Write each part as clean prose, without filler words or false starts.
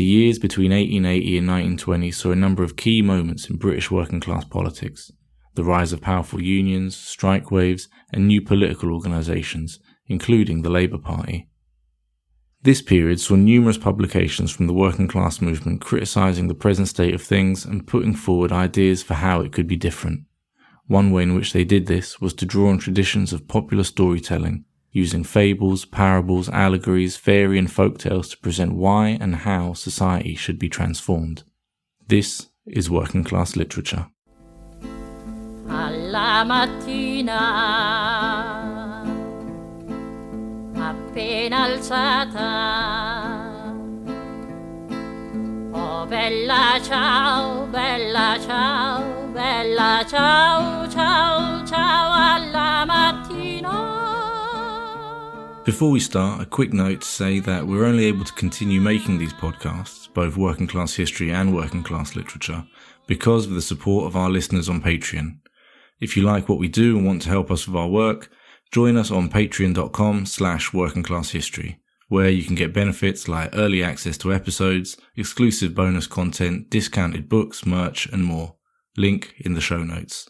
The years between 1880 and 1920 saw a number of key moments in British working class politics: the rise of powerful unions, strike waves, and new political organisations, including the Labour Party. This period saw numerous publications from the working class movement criticising the present state of things and putting forward ideas for how it could be different. One way in which they did this was to draw on traditions of popular storytelling, using fables, parables, allegories, fairy and folk tales to present why and how society should be transformed. This is working class literature. Alla mattina, appena alzata, oh bella ciao, bella ciao, bella ciao, ciao, ciao, alla mattina. Before we start, a quick note to say that we're only able to continue making these podcasts, both working class history and working class literature, because of the support of our listeners on Patreon. If you like what we do and want to help us with our work, join us on patreon.com/workingclasshistory, where you can get benefits like early access to episodes, exclusive bonus content, discounted books, merch, and more. Link in the show notes.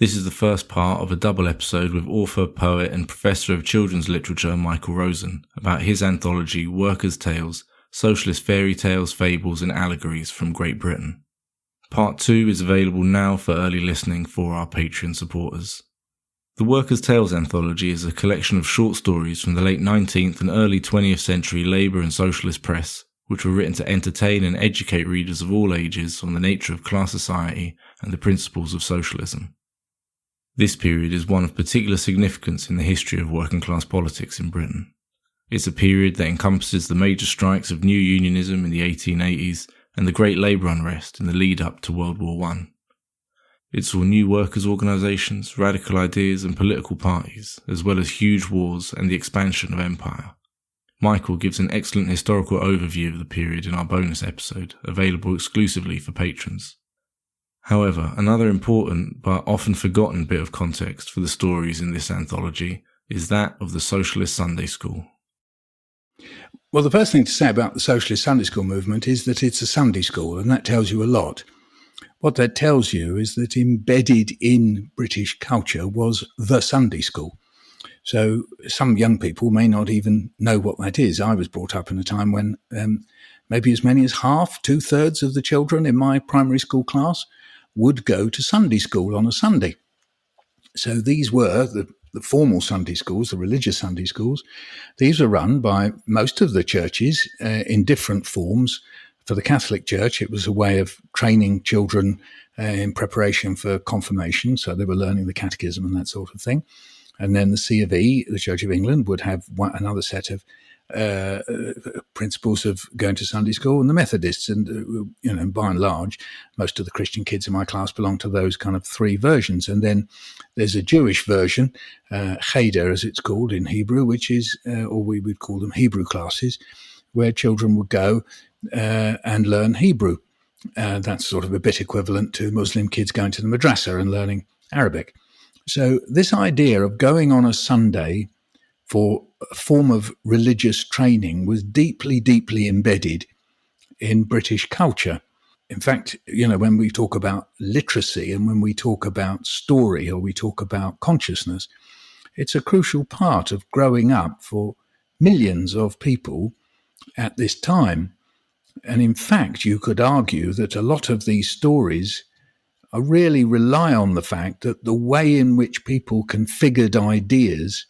This is the first part of a double episode with author, poet, and professor of children's literature Michael Rosen about his anthology Workers' Tales, Socialist Fairy Tales, Fables, and Allegories from Great Britain. Part 2 is available now for early listening for our Patreon supporters. The Workers' Tales anthology is a collection of short stories from the late 19th and early 20th century Labour and Socialist press, which were written to entertain and educate readers of all ages on the nature of class society and the principles of socialism. This period is one of particular significance in the history of working class politics in Britain. It's a period that encompasses the major strikes of new unionism in the 1880s and the Great Labour Unrest in the lead-up to World War I. It saw new workers' organisations, radical ideas and political parties, as well as huge wars and the expansion of empire. Michael gives an excellent historical overview of the period in our bonus episode, available exclusively for patrons. However, another important but often forgotten bit of context for the stories in this anthology is that of the Socialist Sunday School. Well, the first thing to say about the Socialist Sunday School movement is that it's a Sunday school, and that tells you a lot. What that tells you is that embedded in British culture was the Sunday school. So some young people may not even know what that is. I was brought up in a time when maybe as many as half, 2/3 of the children in my primary school class would go to Sunday school on a Sunday. So these were the formal Sunday schools, the religious Sunday schools. These were run by most of the churches in different forms. For the Catholic Church, it was a way of training children in preparation for confirmation, so they were learning the catechism and that sort of thing. And then the C of E, the Church of England, would have another set of principles of going to Sunday school, and the Methodists, and by and large, most of the Christian kids in my class belong to those kind of three versions. And then there's a Jewish version, Cheder as it's called in Hebrew, which is, or we would call them Hebrew classes, where children would go and learn Hebrew. That's sort of a bit equivalent to Muslim kids going to the madrasa and learning Arabic. So this idea of going on a Sunday for a form of religious training was deeply, deeply embedded in British culture. In fact, when we talk about literacy and when we talk about story or we talk about consciousness, it's a crucial part of growing up for millions of people at this time. And in fact, you could argue that a lot of these stories really rely on the fact that the way in which people configured ideas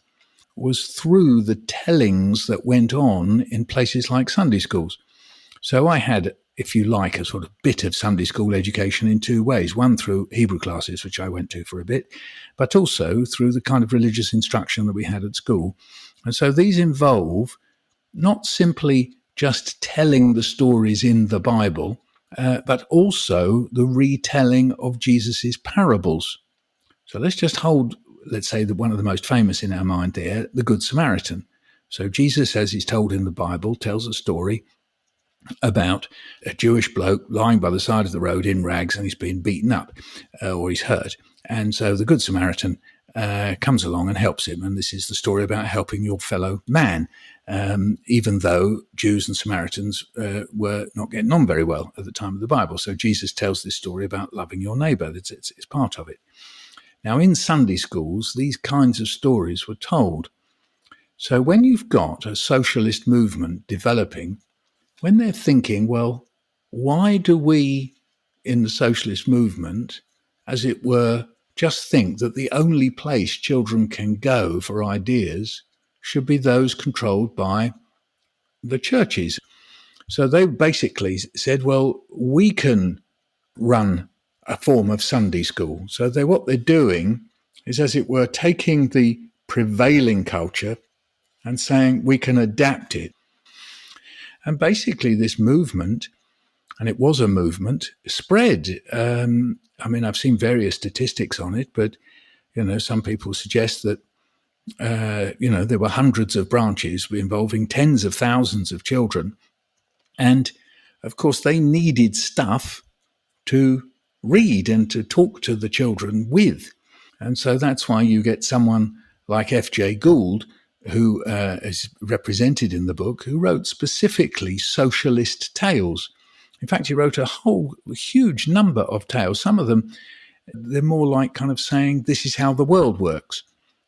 was through the tellings that went on in places like Sunday schools. So I had, if you like, a sort of bit of Sunday school education in two ways. One through Hebrew classes, which I went to for a bit, but also through the kind of religious instruction that we had at school. And so these involve not simply just telling the stories in the Bible, but also the retelling of Jesus's parables. So let's just hold, let's say, one of the most famous in our mind there, the Good Samaritan. So Jesus, as he's told in the Bible, tells a story about a Jewish bloke lying by the side of the road in rags, and he's been beaten up or he's hurt. And so the Good Samaritan comes along and helps him. And this is the story about helping your fellow man, even though Jews and Samaritans were not getting on very well at the time of the Bible. So Jesus tells this story about loving your neighbour. It's part of it. Now, in Sunday schools, these kinds of stories were told. So when you've got a socialist movement developing, when they're thinking, well, why do we in the socialist movement, as it were, just think that the only place children can go for ideas should be those controlled by the churches? So they basically said, well, we can run a form of Sunday school. So what they're doing is, as it were, taking the prevailing culture and saying we can adapt it. And basically this movement, and it was a movement, spread. I've seen various statistics on it, but, some people suggest that, there were hundreds of branches involving tens of thousands of children. And, of course, they needed stuff to read and to talk to the children with. And so that's why you get someone like F.J. Gould, who is represented in the book, who wrote specifically Socialist Tales. In fact, he wrote a whole huge number of tales. Some of them, they're more like kind of saying, this is how the world works.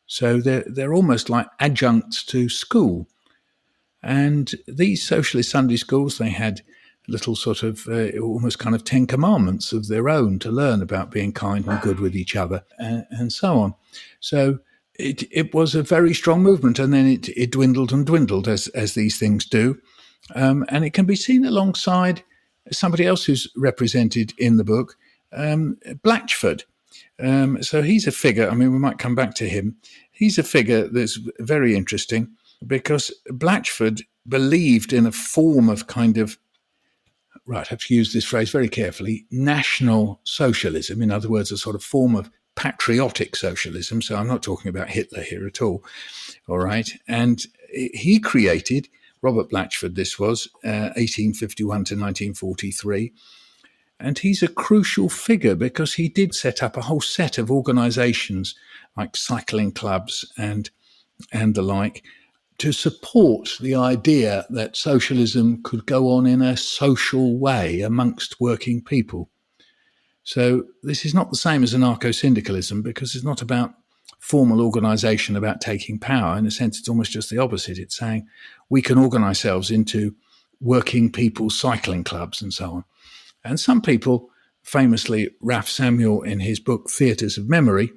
So they're almost like adjuncts to school. And these socialist Sunday schools, they had little sort of almost kind of 10 commandments of their own to learn about being kind and good with each other and so on. So it was a very strong movement, and then it dwindled and dwindled as these things do. And it can be seen alongside somebody else who's represented in the book, Blatchford. So he's a figure, we might come back to him. He's a figure that's very interesting because Blatchford believed in a form of kind of, I have to use this phrase very carefully, national socialism. In other words, a sort of form of patriotic socialism. So I'm not talking about Hitler here at all. All right. And he created, Robert Blatchford, this was 1851 to 1943. And he's a crucial figure because he did set up a whole set of organizations like cycling clubs and the like, to support the idea that socialism could go on in a social way amongst working people. So this is not the same as anarcho-syndicalism because it's not about formal organization, about taking power. In a sense, it's almost just the opposite. It's saying we can organize ourselves into working people's cycling clubs and so on. And some people, famously Ralph Samuel in his book Theatres of Memory,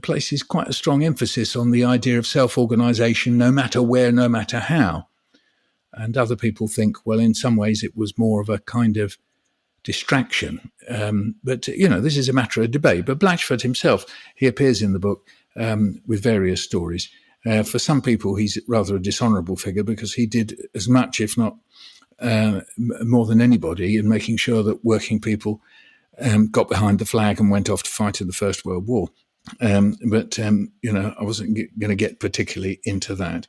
places quite a strong emphasis on the idea of self-organization, no matter where, no matter how. And other people think, well, in some ways it was more of a kind of distraction. But this is a matter of debate. But Blatchford himself, he appears in the book with various stories. For some people, he's rather a dishonourable figure because he did as much, if not more than anybody, in making sure that working people got behind the flag and went off to fight in the First World War. But I wasn't going to get particularly into that.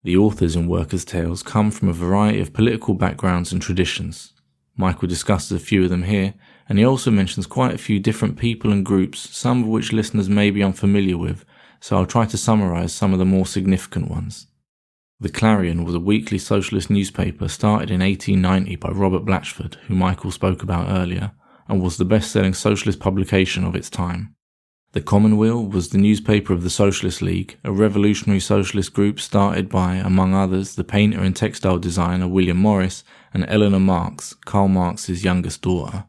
The authors in Workers' Tales come from a variety of political backgrounds and traditions. Michael discusses a few of them here, and he also mentions quite a few different people and groups, some of which listeners may be unfamiliar with, so I'll try to summarise some of the more significant ones. The Clarion was a weekly socialist newspaper started in 1890 by Robert Blatchford, who Michael spoke about earlier, and was the best-selling socialist publication of its time. The Commonweal was the newspaper of the Socialist League, a revolutionary socialist group started by, among others, the painter and textile designer William Morris and Eleanor Marx, Karl Marx's youngest daughter.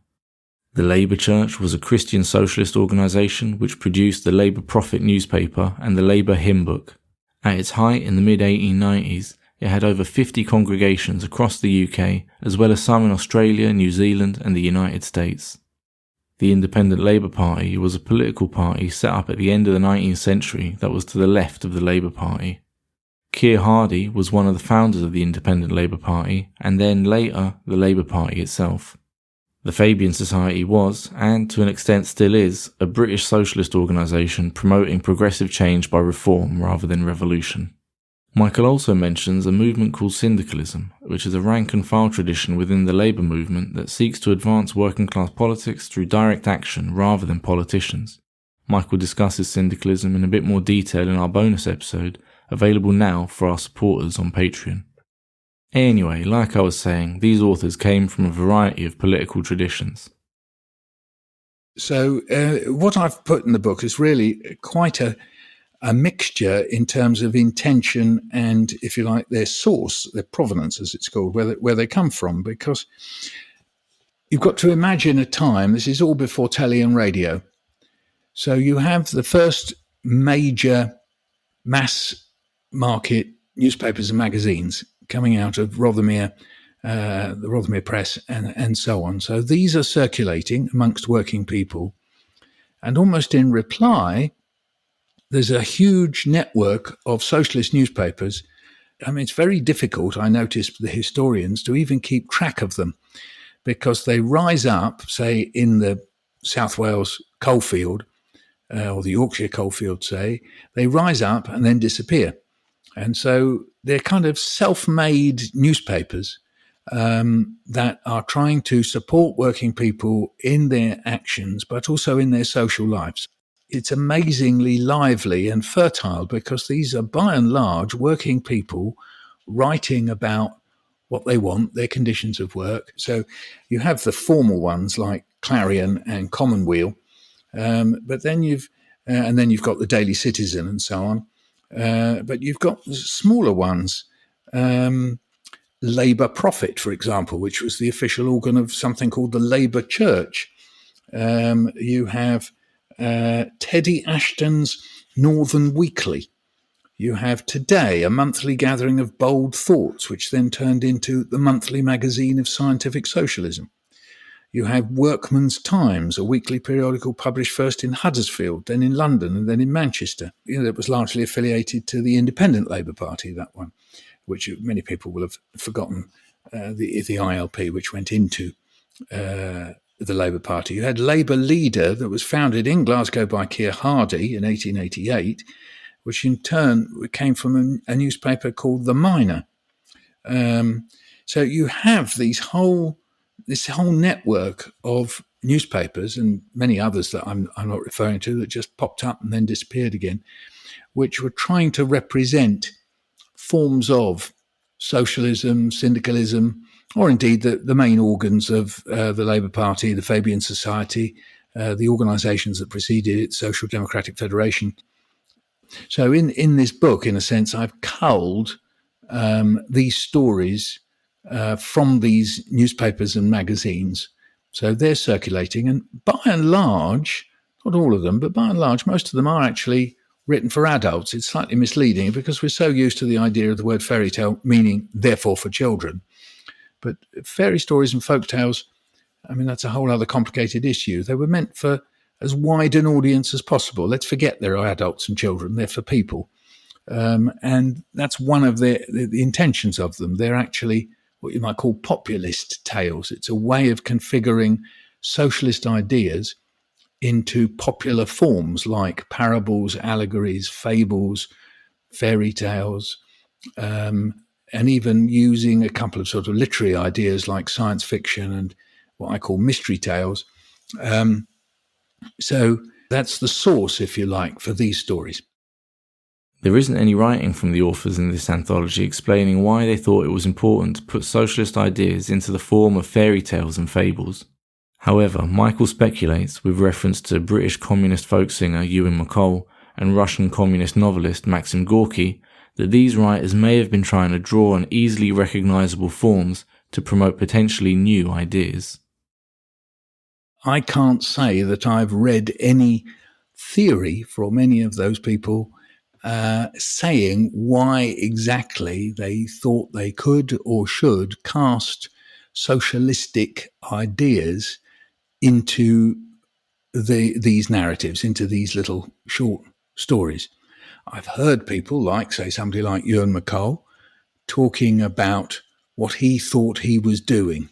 The Labour Church was a Christian socialist organisation which produced the Labour Prophet newspaper and the Labour Hymn Book. At its height in the mid-1890s, it had over 50 congregations across the UK, as well as some in Australia, New Zealand and the United States. The Independent Labour Party was a political party set up at the end of the 19th century that was to the left of the Labour Party. Keir Hardie was one of the founders of the Independent Labour Party, and then later the Labour Party itself. The Fabian Society was, and to an extent still is, a British socialist organisation promoting progressive change by reform rather than revolution. Michael also mentions a movement called syndicalism, which is a rank-and-file tradition within the labour movement that seeks to advance working-class politics through direct action rather than politicians. Michael discusses syndicalism in a bit more detail in our bonus episode, available now for our supporters on Patreon. Anyway, like I was saying, these authors came from a variety of political traditions. So what I've put in the book is really quite a mixture in terms of intention and, if you like, their source, their provenance, as it's called, where they come from, because you've got to imagine a time, this is all before telly and radio. So you have the first major mass market newspapers and magazines coming out of Rothermere, the Rothermere Press, and so on. So these are circulating amongst working people. And almost in reply, there's a huge network of socialist newspapers. I mean, it's very difficult, I noticed, for the historians to even keep track of them, because they rise up, say, in the South Wales coalfield, or the Yorkshire coalfield, say, they rise up and then disappear. And so they're kind of self-made newspapers that are trying to support working people in their actions, but also in their social lives. It's amazingly lively and fertile, because these are, by and large, working people writing about what they want, their conditions of work. So you have the formal ones like Clarion and Commonweal, but then you've got the Daily Citizen and so on. But you've got smaller ones, Labour Prophet, for example, which was the official organ of something called the Labour Church. You have Teddy Ashton's Northern Weekly. You have Today, a monthly gathering of bold thoughts, which then turned into the monthly magazine of scientific socialism. You have Workman's Times, a weekly periodical published first in Huddersfield, then in London, and then in Manchester. It was largely affiliated to the Independent Labour Party, that one, which many people will have forgotten, the ILP, which went into the Labour Party. You had Labour Leader, that was founded in Glasgow by Keir Hardie in 1888, which in turn came from a newspaper called The Miner. So you have this whole network of newspapers, and many others that I'm not referring to, that just popped up and then disappeared again, which were trying to represent forms of socialism, syndicalism, or indeed the main organs of the Labour Party, the Fabian Society, the organisations that preceded it, Social Democratic Federation. So in this book, in a sense, I've culled these stories from these newspapers and magazines. So they're circulating, and by and large, not all of them, but by and large, most of them are actually written for adults. It's slightly misleading because we're so used to the idea of the word fairy tale meaning therefore for children. But fairy stories and folk tales, I mean, that's a whole other complicated issue. They were meant for as wide an audience as possible. Let's forget there are adults and children. They're for people. And that's one of the intentions of them. They're actually what you might call populist tales. It's a way of configuring socialist ideas into popular forms like parables, allegories, fables, fairy tales, and even using a couple of sort of literary ideas like science fiction and what I call mystery tales. So that's the source, if you like, for these stories. There isn't any writing from the authors in this anthology explaining why they thought it was important to put socialist ideas into the form of fairy tales and fables. However, Michael speculates, with reference to British communist folk singer Ewan MacColl and Russian communist novelist Maxim Gorky, that these writers may have been trying to draw on easily recognisable forms to promote potentially new ideas. I can't say that I've read any theory from any of those people saying why exactly they thought they could or should cast socialistic ideas into these narratives, into these little short stories. I've heard people like, say, somebody like Ewan MacColl talking about what he thought he was doing.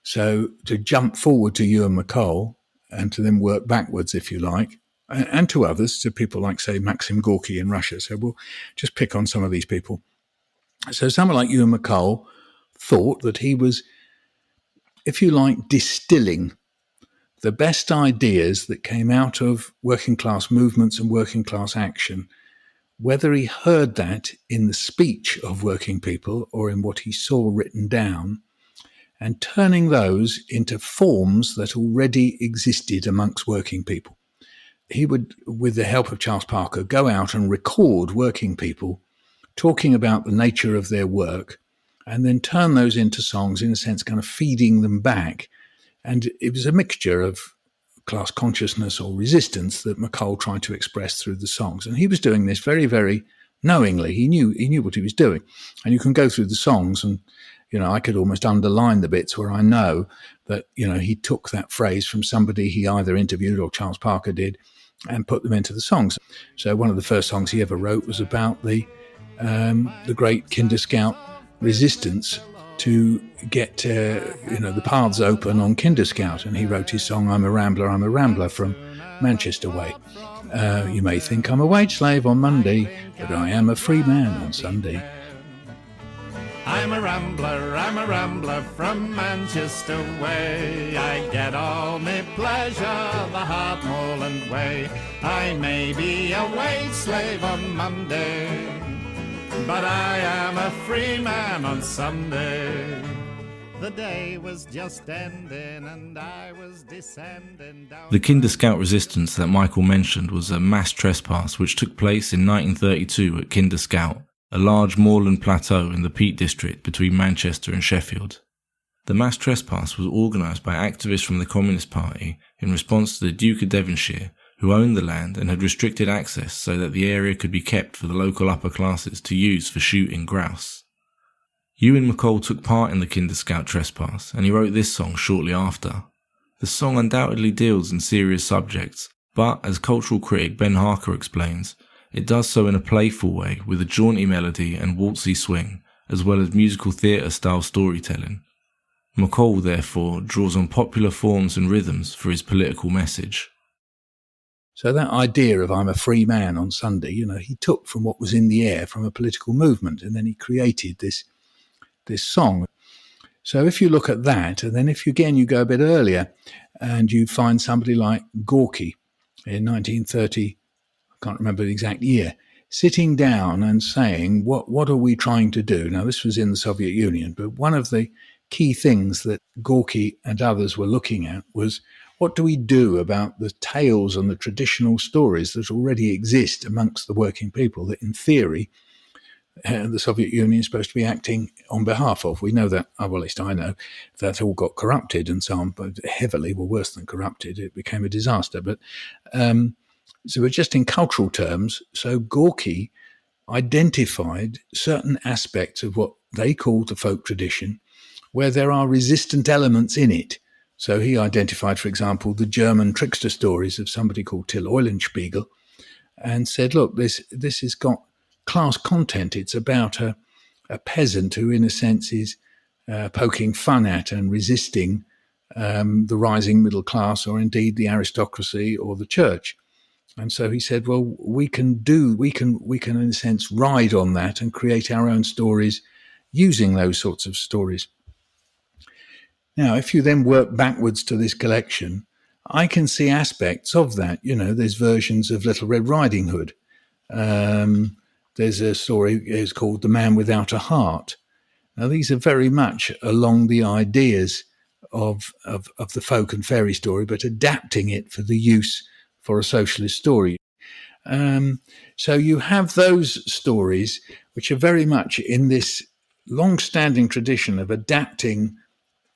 So to jump forward to Ewan MacColl and to then work backwards, if you like, and to others, to people like, say, Maxim Gorky in Russia. So we'll just pick on some of these people. So someone like Ewan MacColl thought that he was, if you like, distilling the best ideas that came out of working class movements and working class action, whether he heard that in the speech of working people or in what he saw written down, and turning those into forms that already existed amongst working people. He would, with the help of Charles Parker, go out and record working people talking about the nature of their work and then turn those into songs, in a sense, kind of feeding them back. And it was a mixture of class consciousness or resistance that McColl tried to express through the songs. And he was doing this very, very knowingly. He knew what he was doing. And you can go through the songs and, I could almost underline the bits where I know that, he took that phrase from somebody he either interviewed or Charles Parker did and put them into the songs. So one of the first songs he ever wrote was about the great Kinder Scout resistance to get the paths open on Kinder Scout, and he wrote his song I'm a Rambler from Manchester way. You may think I'm a wage slave on Monday, but I am a free man on Sunday. I'm a rambler from Manchester way. I get all me pleasure the hard moorland way. I may be a wage slave on Monday, but I am a free man on Sunday. The day was just ending and I was descending down. The Kinder Scout resistance that Michael mentioned was a mass trespass which took place in 1932 at Kinder Scout, a large moorland plateau in the Peak District between Manchester and Sheffield. The mass trespass was organised by activists from the Communist Party in response to the Duke of Devonshire, who owned the land and had restricted access so that the area could be kept for the local upper classes to use for shooting grouse. Ewan McColl took part in the Kinder Scout trespass, and he wrote this song shortly after. The song undoubtedly deals in serious subjects, but as cultural critic Ben Harker explains, it does so in a playful way with a jaunty melody and waltzy swing, as well as musical theatre-style storytelling. McColl, therefore, draws on popular forms and rhythms for his political message. So that idea of I'm a free man on Sunday, he took from what was in the air from a political movement, and then he created this song. So if you look at that, and then if you go a bit earlier and you find somebody like Gorky in 1930, I can't remember the exact year, sitting down and saying, what are we trying to do? Now, this was in the Soviet Union, but one of the key things that Gorky and others were looking at was, what do we do about the tales and the traditional stories that already exist amongst the working people that, in theory, the Soviet Union is supposed to be acting on behalf of? We know that, well, at least I know, that all got corrupted and so on, but heavily, well, worse than corrupted. It became a disaster. But so we're just in cultural terms. So Gorky identified certain aspects of what they called the folk tradition, where there are resistant elements in it. So he identified, for example, the German trickster stories of somebody called Till Eulenspiegel, and said, look, this has got class content. It's about a peasant who, in a sense, is poking fun at and resisting the rising middle class, or indeed the aristocracy or the church. And so he said, well, we can in a sense ride on that and create our own stories using those sorts of stories. Now, if you then work backwards to this collection, I can see aspects of that. There's versions of Little Red Riding Hood. There's a story, it's called The Man Without a Heart. Now, these are very much along the ideas of the folk and fairy story, but adapting it for the use for a socialist story. So you have those stories which are very much in this long-standing tradition of adapting,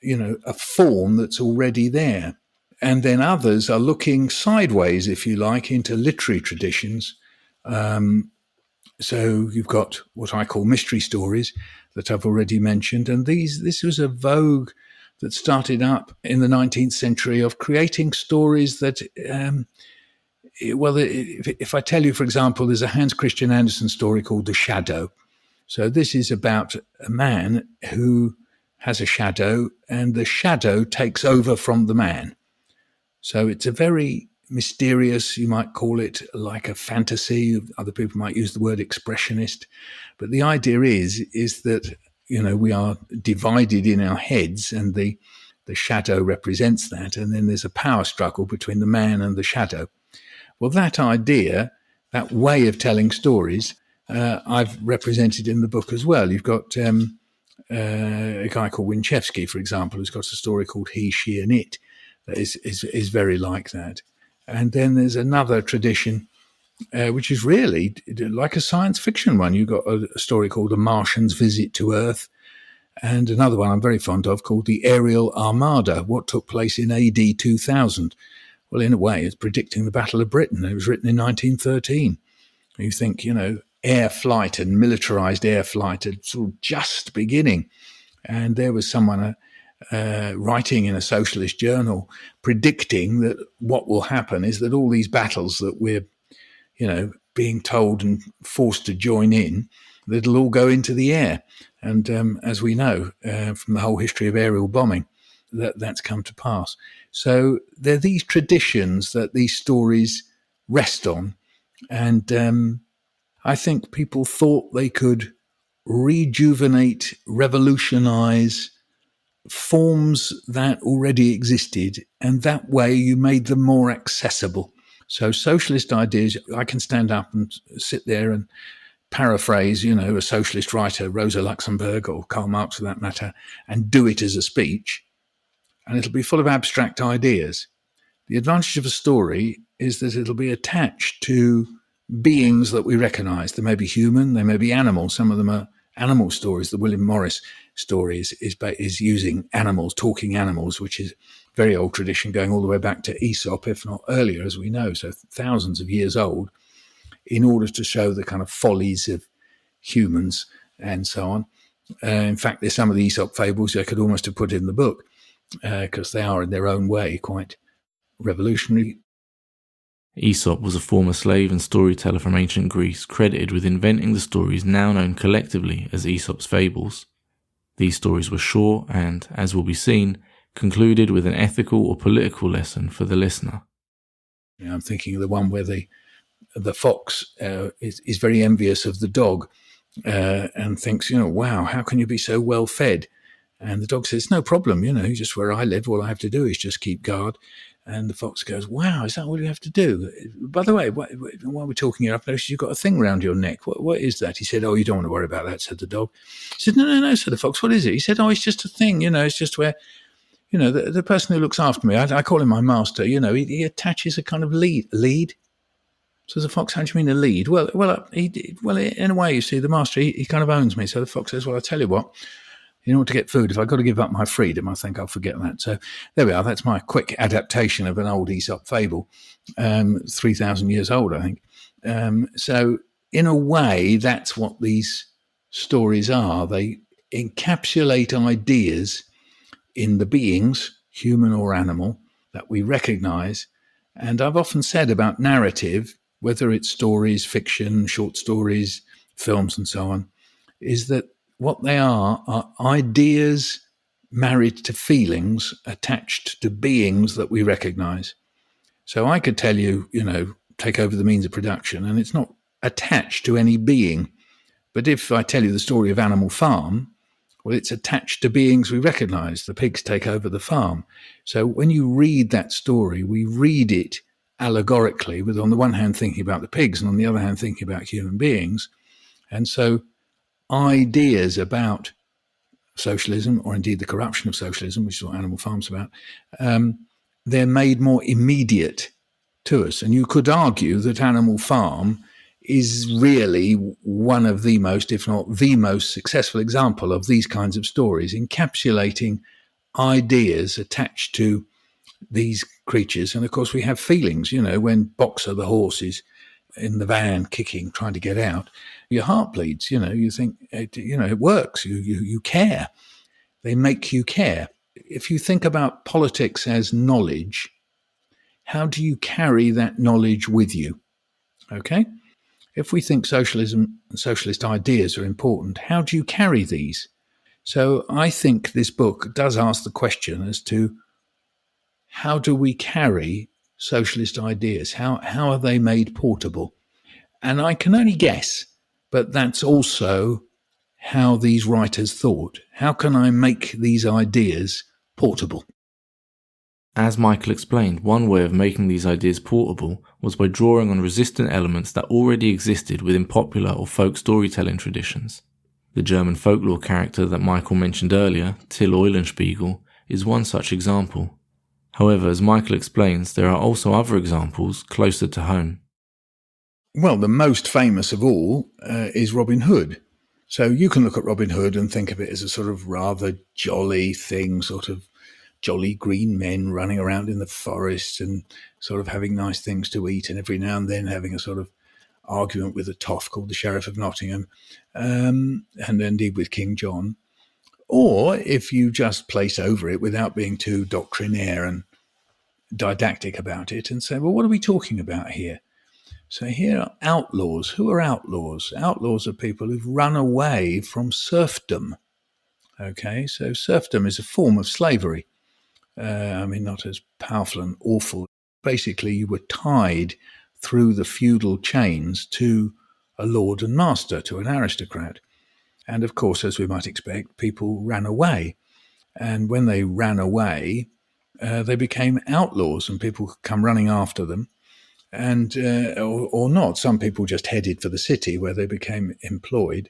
a form that's already there. And then others are looking sideways, if you like, into literary traditions. So you've got what I call mystery stories that I've already mentioned. And this was a vogue that started up in the 19th century of creating stories that, if I tell you, for example, there's a Hans Christian Andersen story called The Shadow. So this is about a man who has a shadow, and the shadow takes over from the man. So it's a very mysterious, you might call it like a fantasy. Other people might use the word expressionist. But the idea is that, we are divided in our heads, and the the shadow represents that, and then there's a power struggle between the man and the shadow. Well, that idea, that way of telling stories, I've represented in the book as well. You've got a guy called Winchevsky, for example, who's got a story called He, She, and It that is very like that. And then there's another tradition, which is really like a science fiction one. You've got a story called A Martian's Visit to Earth, and another one I'm very fond of called The Aerial Armada, what took place in AD 2000. Well, in a way, it's predicting the Battle of Britain. It was written in 1913. You think, air flight and militarized air flight are sort of just beginning. And there was someone writing in a socialist journal predicting that what will happen is that all these battles that we're, being told and forced to join in, that it'll all go into the air. And as we know from the whole history of aerial bombing, that's come to pass. So there are these traditions that these stories rest on. And I think people thought they could rejuvenate, revolutionize forms that already existed, and that way you made them more accessible. So socialist ideas, I can stand up and sit there and paraphrase, a socialist writer, Rosa Luxemburg or Karl Marx for that matter, and do it as a speech, and it'll be full of abstract ideas. The advantage of a story is that it'll be attached to beings that we recognize. They may be human, they may be animal. Some of them are animal stories. The William Morris story is using animals, talking animals, which is a very old tradition going all the way back to Aesop, if not earlier, as we know, so thousands of years old, in order to show the kind of follies of humans and so on. In fact, there's some of the Aesop fables I could almost have put in the book because they are in their own way quite revolutionary. Aesop was a former slave and storyteller from ancient Greece, credited with inventing the stories now known collectively as Aesop's Fables. These stories were short and, as will be seen, concluded with an ethical or political lesson for the listener. I'm thinking of the one where the fox is very envious of the dog and thinks, wow, how can you be so well fed? And the dog says, no problem, just where I live, all I have to do is just keep guard. And the fox goes, wow, is that all you have to do? By the way, while we're talking here, I've noticed you've got a thing around your neck. What is that? He said, oh, you don't want to worry about that, said the dog. He said, no, said the fox, what is it? He said, oh, it's just a thing, it's just where, the person who looks after me, I call him my master, he attaches a kind of lead. So the fox, how do you mean a lead? Well, in a way, you see, the master, he kind of owns me. So the fox says, well, I'll tell you what, in order to get food, if I've got to give up my freedom, I think I'll forget that. So there we are. That's my quick adaptation of an old Aesop fable, 3,000 years old, I think. So in a way, that's what these stories are. They encapsulate ideas in the beings, human or animal, that we recognize. And I've often said about narrative, whether it's stories, fiction, short stories, films, and so on, is that what they are ideas married to feelings attached to beings that we recognize. So I could tell you, take over the means of production, and it's not attached to any being. But if I tell you the story of Animal Farm, well, it's attached to beings we recognize. The pigs take over the farm. So when you read that story, we read it allegorically, with on the one hand thinking about the pigs and on the other hand thinking about human beings. And so ideas about socialism, or indeed the corruption of socialism, which is what Animal Farm's about, they're made more immediate to us. And you could argue that Animal Farm is really one of the most, if not the most successful example of these kinds of stories, encapsulating ideas attached to these creatures. And of course, we have feelings, when Boxer the horse is in the van kicking, trying to get out, your heart bleeds, you think, it works, you care. They make you care. If you think about politics as knowledge, how do you carry that knowledge with you? Okay? If we think socialism and socialist ideas are important, how do you carry these? So I think this book does ask the question as to how do we carry socialist ideas? How are they made portable? And I can only guess, but that's also how these writers thought. How can I make these ideas portable? As Michael explained, one way of making these ideas portable was by drawing on resistant elements that already existed within popular or folk storytelling traditions. The German folklore character that Michael mentioned earlier, Till Eulenspiegel, is one such example. However, as Michael explains, there are also other examples closer to home. Well, the most famous of all is Robin Hood. So you can look at Robin Hood and think of it as a sort of rather jolly thing, sort of jolly green men running around in the forest and sort of having nice things to eat, and every now and then having a sort of argument with a toff called the Sheriff of Nottingham, and indeed with King John. Or if you just place over it without being too doctrinaire and didactic about it and say, well, what are we talking about here? So here are outlaws. Who are outlaws? Outlaws are people who've run away from serfdom. Okay, so serfdom is a form of slavery. Not as powerful and awful. Basically, you were tied through the feudal chains to a lord and master, to an aristocrat. And of course, as we might expect, people ran away. And when they ran away, they became outlaws, and people could come running after them. And or not. Some people just headed for the city where they became employed.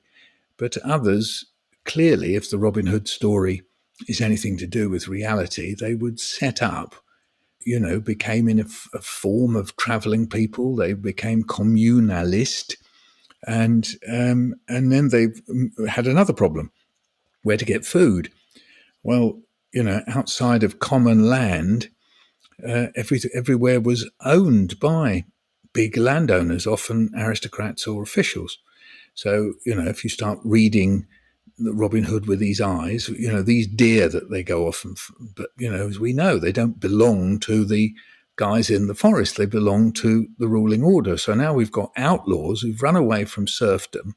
But others, clearly, if the Robin Hood story is anything to do with reality, they would set up, became in a form of traveling people. They became communalist. And then they had another problem, where to get food. Well, outside of common land, everywhere was owned by big landowners, often aristocrats or officials. So, if you start reading Robin Hood with these eyes, these deer that they go off, but, as we know, they don't belong to the guys in the forest. They belong to the ruling order. So now we've got outlaws who've run away from serfdom,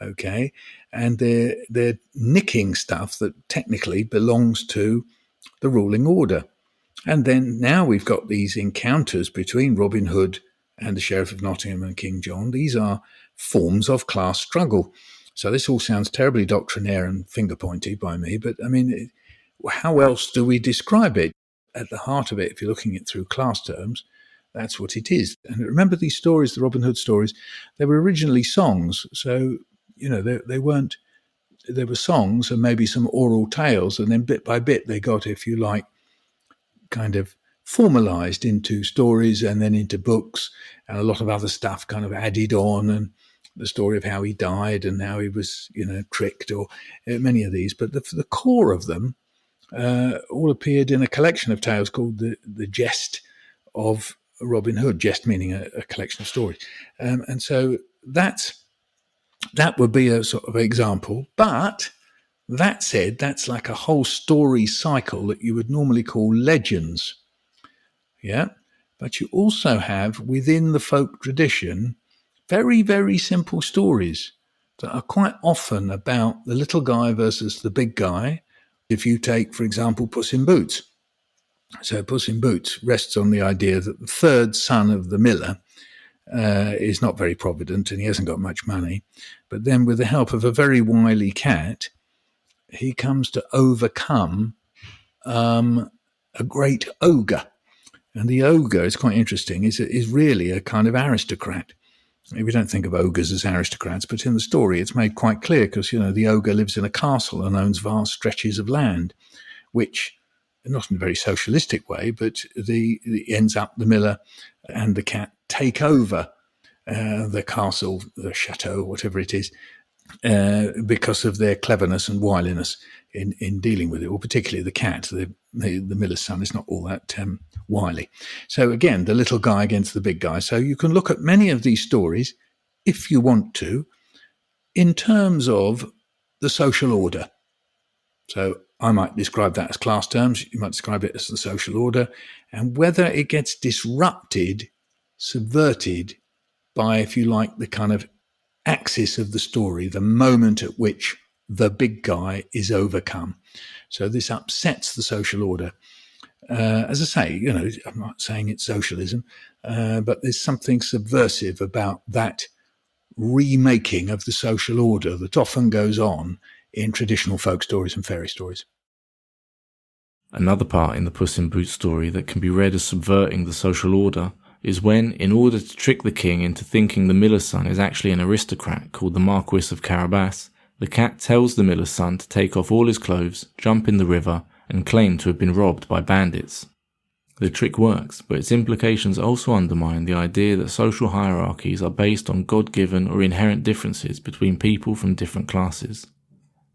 okay, and they're nicking stuff that technically belongs to the ruling order. And then now we've got these encounters between Robin Hood and the Sheriff of Nottingham and King John. These are forms of class struggle. So this all sounds terribly doctrinaire and finger-pointy by me, but how else do we describe it? At the heart of it, if you're looking at it through class terms, that's what it is. And remember these stories, the Robin Hood stories, they were originally songs. So, they weren't, there were songs and maybe some oral tales, and then bit by bit they got, if you like, kind of formalized into stories and then into books, and a lot of other stuff kind of added on, and the story of how he died and how he was, tricked, or many of these. But the core of them all appeared in a collection of tales called the Jest of Robin Hood, jest meaning a collection of stories. And so that would be a sort of example. But that said, that's like a whole story cycle that you would normally call legends. Yeah. But you also have within the folk tradition very, very simple stories that are quite often about the little guy versus the big guy. If you take, for example, Puss in Boots. So Puss in Boots rests on the idea that the third son of the miller is not very provident and he hasn't got much money. But then with the help of a very wily cat, he comes to overcome a great ogre. And the ogre, is quite interesting, is really a kind of aristocrat. We don't think of ogres as aristocrats, but in the story it's made quite clear because, the ogre lives in a castle and owns vast stretches of land, which, not in a very socialistic way, but ends up the miller and the cat take over the castle, the chateau, whatever it is, because of their cleverness and wiliness in dealing with it, or particularly the cat. The miller's son is not all that wily. So again, the little guy against the big guy. So you can look at many of these stories, if you want to, in terms of the social order. So I might describe that as class terms. You might describe it as the social order, and whether it gets disrupted, subverted by, if you like, the kind of axis of the story, the moment at which the big guy is overcome. So this upsets the social order. As I say, I'm not saying it's socialism, but there's something subversive about that remaking of the social order that often goes on in traditional folk stories and fairy stories. Another part in the Puss in Boots story that can be read as subverting the social order is when, in order to trick the king into thinking the miller's son is actually an aristocrat called the Marquis of Carabas, the cat tells the miller's son to take off all his clothes, jump in the river, and claim to have been robbed by bandits. The trick works, but its implications also undermine the idea that social hierarchies are based on God-given or inherent differences between people from different classes.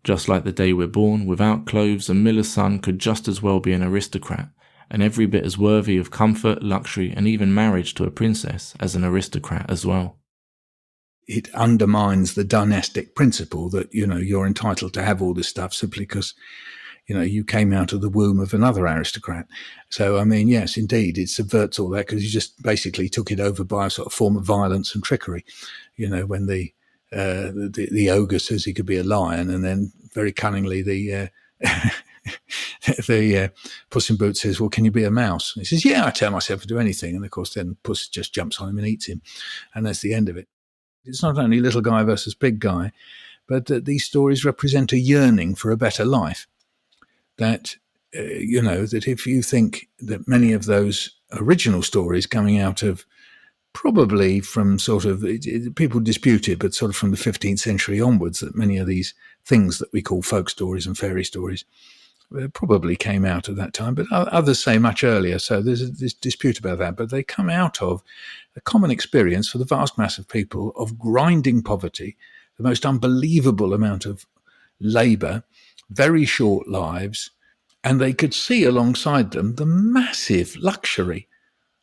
Just like the day we're born, without clothes, a miller's son could just as well be an aristocrat, and every bit as worthy of comfort, luxury, and even marriage to a princess as an aristocrat as well. It undermines the dynastic principle that, you're entitled to have all this stuff simply because, you came out of the womb of another aristocrat. So, yes, indeed, it subverts all that because you just basically took it over by a sort of form of violence and trickery. When the ogre says he could be a lion, and then very cunningly the Puss in Boots says, well, can you be a mouse? And he says, yeah, I tell myself to do anything. And of course, then Puss just jumps on him and eats him. And that's the end of it. It's not only little guy versus big guy, but that these stories represent a yearning for a better life. That, that if you think that many of those original stories coming out of probably from sort of, people dispute it, but sort of from the 15th century onwards, that many of these things that we call folk stories and fairy stories probably came out at that time, but others say much earlier. So there's this dispute about that, but they come out of a common experience for the vast mass of people of grinding poverty, the most unbelievable amount of labour, very short lives, and they could see alongside them the massive luxury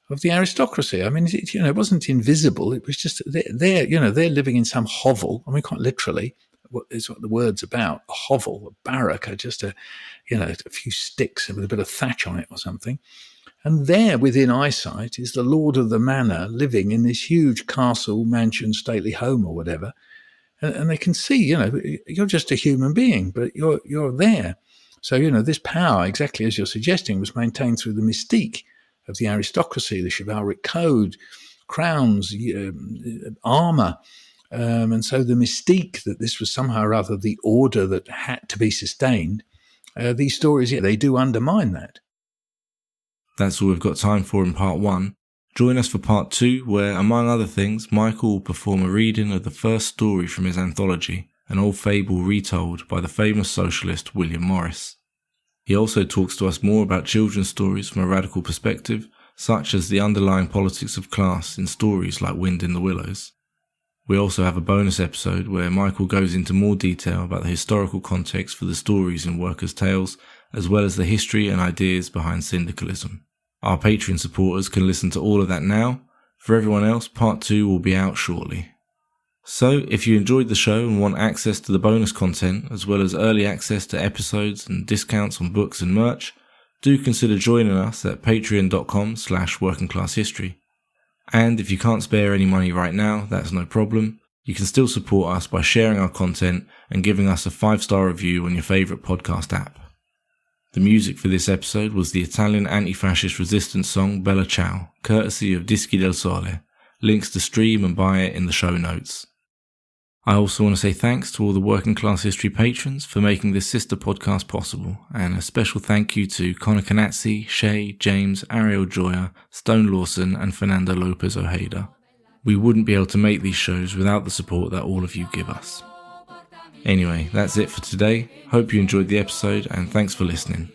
of the aristocracy. It wasn't invisible. It was just they're living in some hovel. Quite literally, what is what the word's about? A hovel, a barrack, just a few sticks with a bit of thatch on it or something. And there, within eyesight, is the lord of the manor living in this huge castle, mansion, stately home, or whatever. And they can see, you're just a human being, but you're there. So, this power, exactly as you're suggesting, was maintained through the mystique of the aristocracy, the chivalric code, crowns, armour. And so the mystique that this was somehow or other the order that had to be sustained, these stories, they do undermine that. That's all we've got time for in part 1. Join us for part 2, where, among other things, Michael will perform a reading of the first story from his anthology, an old fable retold by the famous socialist William Morris. He also talks to us more about children's stories from a radical perspective, such as the underlying politics of class in stories like Wind in the Willows. We also have a bonus episode where Michael goes into more detail about the historical context for the stories in Workers' Tales, as well as the history and ideas behind syndicalism. Our Patreon supporters can listen to all of that now. For everyone else, part 2 will be out shortly. So, if you enjoyed the show and want access to the bonus content, as well as early access to episodes and discounts on books and merch, do consider joining us at patreon.com/workingclasshistory. And if you can't spare any money right now, that's no problem. You can still support us by sharing our content and giving us a 5-star review on your favourite podcast app. The music for this episode was the Italian anti-fascist resistance song Bella Ciao, courtesy of Dischi del Sole. Links to stream and buy it in the show notes. I also want to say thanks to all the Working Class History patrons for making this sister podcast possible, and a special thank you to Connor Canazzi, Shay, James, Ariel Joya, Stone Lawson and Fernando Lopez Ojeda. We wouldn't be able to make these shows without the support that all of you give us. Anyway, that's it for today. Hope you enjoyed the episode and thanks for listening.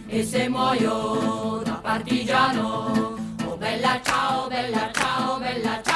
E se muoio da partigiano, oh bella ciao, bella ciao, bella ciao.